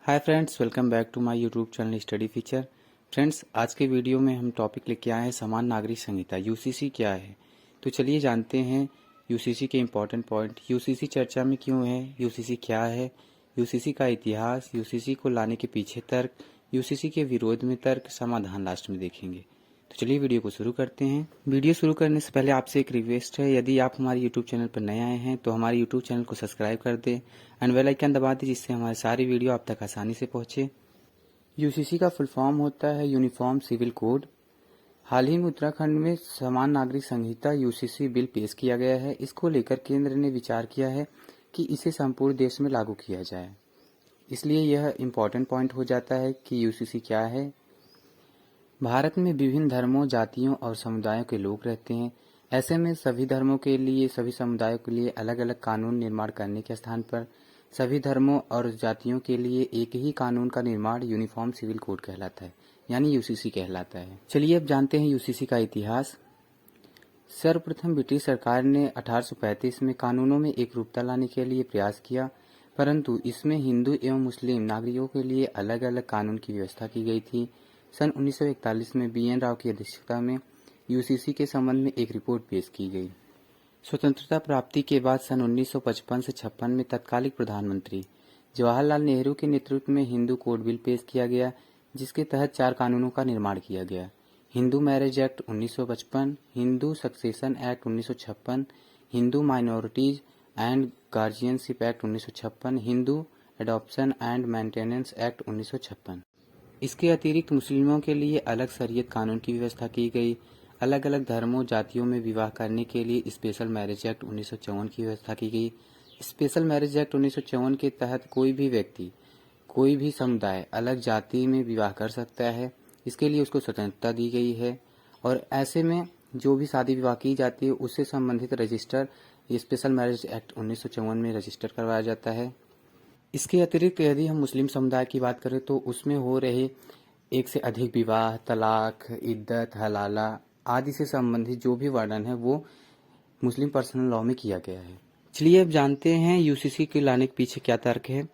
Hi friends, welcome back to my YouTube channel study feature. Friends, आज के video में हम टॉपिक लेके आए हैं समान नागरिक संहिता यूसीसी क्या है। तो चलिए जानते हैं यूसीसी के इम्पोर्टेंट पॉइंट। यूसीसी चर्चा में क्यों है, यूसीसी क्या है, यूसीसी का इतिहास, यूसीसी को लाने के पीछे तर्क, यूसीसी के विरोध में तर्क, समाधान लास्ट में देखेंगे। तो चलिए वीडियो को शुरू करते हैं। वीडियो शुरू करने से पहले आपसे एक रिक्वेस्ट है, यदि आप हमारे यूट्यूब चैनल पर नए आए हैं तो हमारे यूट्यूब चैनल को सब्सक्राइब कर दें एंड बेल आइकन दबा दें, जिससे हमारे सारी वीडियो आप तक आसानी से पहुंचे। यूसीसी का फुल फॉर्म होता है यूनिफॉर्म सिविल कोड। हाल ही में उत्तराखंड में समान नागरिक संहिता यूसीसी बिल पेश किया गया है। इसको लेकर केंद्र ने विचार किया है कि इसे संपूर्ण देश में लागू किया जाए। इसलिए यह इम्पोर्टेंट पॉइंट हो जाता है कि यूसीसी क्या है। भारत में विभिन्न धर्मों, जातियों और समुदायों के लोग रहते हैं। ऐसे में सभी धर्मों के लिए, सभी समुदायों के लिए अलग अलग कानून निर्माण करने के स्थान पर सभी धर्मों और जातियों के लिए एक ही कानून का निर्माण यूनिफॉर्म सिविल कोड कहलाता है, यानी यूसीसी कहलाता है। चलिए अब जानते हैं यूसीसी का इतिहास। सर्वप्रथम ब्रिटिश सरकार ने 1835 में कानूनों में एक रूपता लाने के लिए प्रयास किया, परंतु इसमें हिंदू एवं मुस्लिम नागरिकों के लिए अलग अलग कानून की व्यवस्था की गई थी। सन 1941 में BN राव की अध्यक्षता में यूसीसी के संबंध में एक रिपोर्ट पेश की गई। स्वतंत्रता प्राप्ति के बाद सन 1955 से 56 में तत्कालिक प्रधानमंत्री जवाहरलाल नेहरू के नेतृत्व में हिंदू कोड बिल पेश किया गया, जिसके तहत 4 कानूनों का निर्माण किया गया। Hindu marriage act 1955, Hindu succession act 1956, Hindu minorities and guardianship act 1956, Hindu adoption and maintenance act 1956। इसके अतिरिक्त मुस्लिमों के लिए अलग शरीयत कानून की व्यवस्था की गई। अलग अलग धर्मों, जातियों में विवाह करने के लिए स्पेशल मैरिज एक्ट 1954 की व्यवस्था की गई। स्पेशल मैरिज एक्ट 1954 के तहत कोई भी व्यक्ति, कोई भी समुदाय अलग जाति में विवाह कर सकता है। इसके लिए उसको स्वतंत्रता दी गई है और ऐसे में जो भी शादी विवाह की जाती है उससे संबंधित रजिस्टर स्पेशल मैरिज एक्ट 1954 में रजिस्टर करवाया जाता है। इसके अतिरिक्त यदि हम मुस्लिम समुदाय की बात करें तो उसमें हो रहे एक से अधिक विवाह, तलाक, इद्दत, हलाला आदि से संबंधित जो भी वर्णन है वो मुस्लिम पर्सनल लॉ में किया गया है। चलिए अब जानते हैं यूसीसी के लाने के पीछे क्या तर्क है।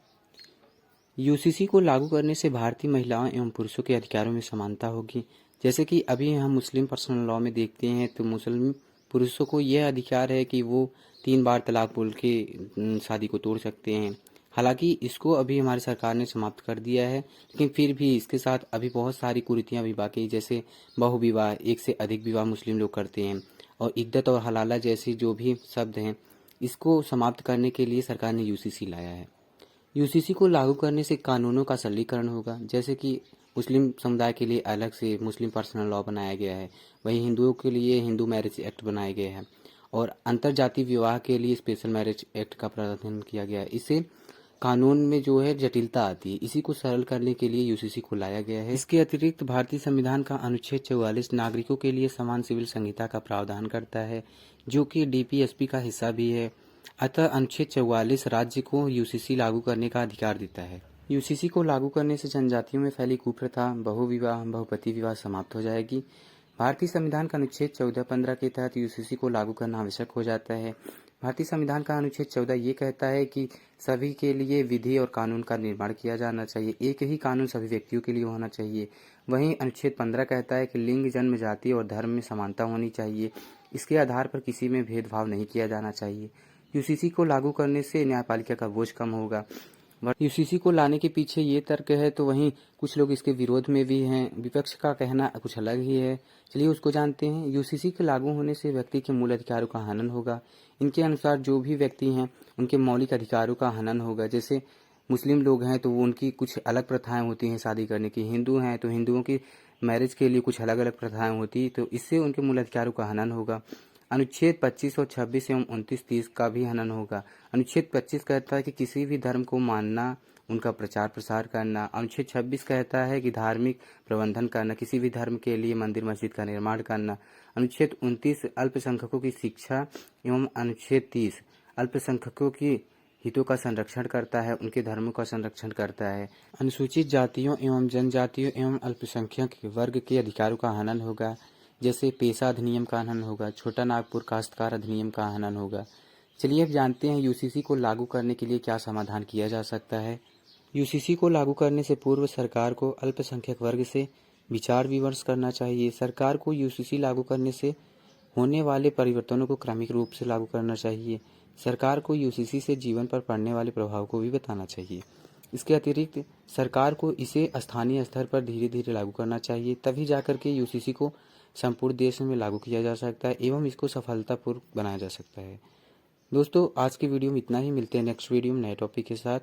यूसीसी को लागू करने से भारतीय महिलाओं एवं पुरुषों के अधिकारों में समानता होगी। जैसे कि अभी हम मुस्लिम पर्सनल लॉ में देखते हैं तो मुस्लिम पुरुषों को यह अधिकार है कि वो 3 बार तलाक बोल के शादी को तोड़ सकते हैं। हालांकि इसको अभी हमारी सरकार ने समाप्त कर दिया है, लेकिन फिर भी इसके साथ अभी बहुत सारी कुरीतियां अभी बाकी, जैसे बहुविवाह, एक से अधिक विवाह मुस्लिम लोग करते हैं, और इद्दत और हलाला जैसी जो भी शब्द हैं, इसको समाप्त करने के लिए सरकार ने यूसीसी लाया है। यूसीसी को लागू करने से कानूनों का सरलीकरण होगा। जैसे कि मुस्लिम समुदाय के लिए अलग से मुस्लिम पर्सनल लॉ बनाया गया है, वहीं हिंदुओं के लिए हिंदू मैरिज एक्ट बनाए गए हैं और अंतर जातीय विवाह के लिए स्पेशल मैरिज एक्ट का प्रावधान किया गया है। इससे कानून में जो है जटिलता आती है, इसी को सरल करने के लिए यूसीसी को लाया गया है। इसके अतिरिक्त भारतीय संविधान का अनुच्छेद 44 नागरिकों के लिए समान सिविल संहिता का प्रावधान करता है, जो कि डीपीएसपी का हिस्सा भी है। अतः अनुच्छेद 44 राज्य को यूसीसी लागू करने का अधिकार देता है। यूसीसी को लागू करने से जनजातियों में फैली कुप्रथा, बहुविवाह, बहुपति विवाह समाप्त हो जाएगी। भारतीय संविधान का अनुच्छेद 14-15 के तहत यूसीसी को लागू करना आवश्यक हो जाता है। भारतीय संविधान का अनुच्छेद 14 ये कहता है कि सभी के लिए विधि और कानून का निर्माण किया जाना चाहिए, एक ही कानून सभी व्यक्तियों के लिए होना चाहिए। वहीं अनुच्छेद 15 कहता है कि लिंग, जन्म, जाति और धर्म में समानता होनी चाहिए। इसके आधार पर किसी में भेदभाव नहीं किया जाना चाहिए। यूसीसी को लागू करने से न्यायपालिका का बोझ कम होगा। यूसीसी को लाने के पीछे ये तर्क है, तो वहीं कुछ लोग इसके विरोध में भी हैं। विपक्ष का कहना कुछ अलग ही है। चलिए उसको जानते हैं। यूसीसी के लागू होने से व्यक्ति के मूल अधिकारों का हनन होगा। इनके अनुसार जो भी व्यक्ति हैं उनके मौलिक अधिकारों का हनन होगा। जैसे मुस्लिम लोग हैं तो वो उनकी कुछ अलग प्रथाएं होती हैं शादी करने की, हिंदू हैं तो हिंदुओं की मैरिज के लिए कुछ अलग अलग प्रथाएं होती, तो इससे उनके मूल अधिकारों का हनन होगा। अनुच्छेद 25 और 26 एवं 29-30 का भी हनन होगा। अनुच्छेद 25 कहता है कि किसी भी धर्म को मानना, उनका प्रचार प्रसार करना। अनुच्छेद 26 कहता है कि धार्मिक प्रबंधन करना, किसी भी धर्म के लिए मंदिर मस्जिद का निर्माण करना। अनुच्छेद 29 अल्पसंख्यकों की शिक्षा एवं अनुच्छेद 30 अल्पसंख्यकों की हितों का संरक्षण करता है, उनके धर्मों का संरक्षण करता है। अनुसूचित जातियों एवं जनजातियों एवं अल्पसंख्यक वर्ग के अधिकारों का हनन होगा। जैसे पेशा अधिनियम का हनन होगा, छोटा नागपुर काश्तकार अधिनियम का हनन होगा। चलिए अब जानते हैं यूसीसी को लागू करने के लिए क्या समाधान किया जा सकता है। यूसीसी को लागू करने से पूर्व सरकार को अल्पसंख्यक वर्ग से विचार विमर्श करना चाहिए। सरकार को यूसीसी लागू करने से होने वाले परिवर्तनों को क्रमिक रूप से लागू करना चाहिए। सरकार को यूसीसी से जीवन पर पड़ने वाले प्रभाव को भी बताना चाहिए। इसके अतिरिक्त सरकार को इसे स्थानीय स्तर पर धीरे धीरे लागू करना चाहिए, तभी जाकर के यूसीसी को संपूर्ण देश में लागू किया जा सकता है एवं इसको सफलतापूर्वक बनाया जा सकता है। दोस्तों, आज की वीडियो में इतना ही। मिलते हैं नेक्स्ट वीडियो में नए टॉपिक के साथ।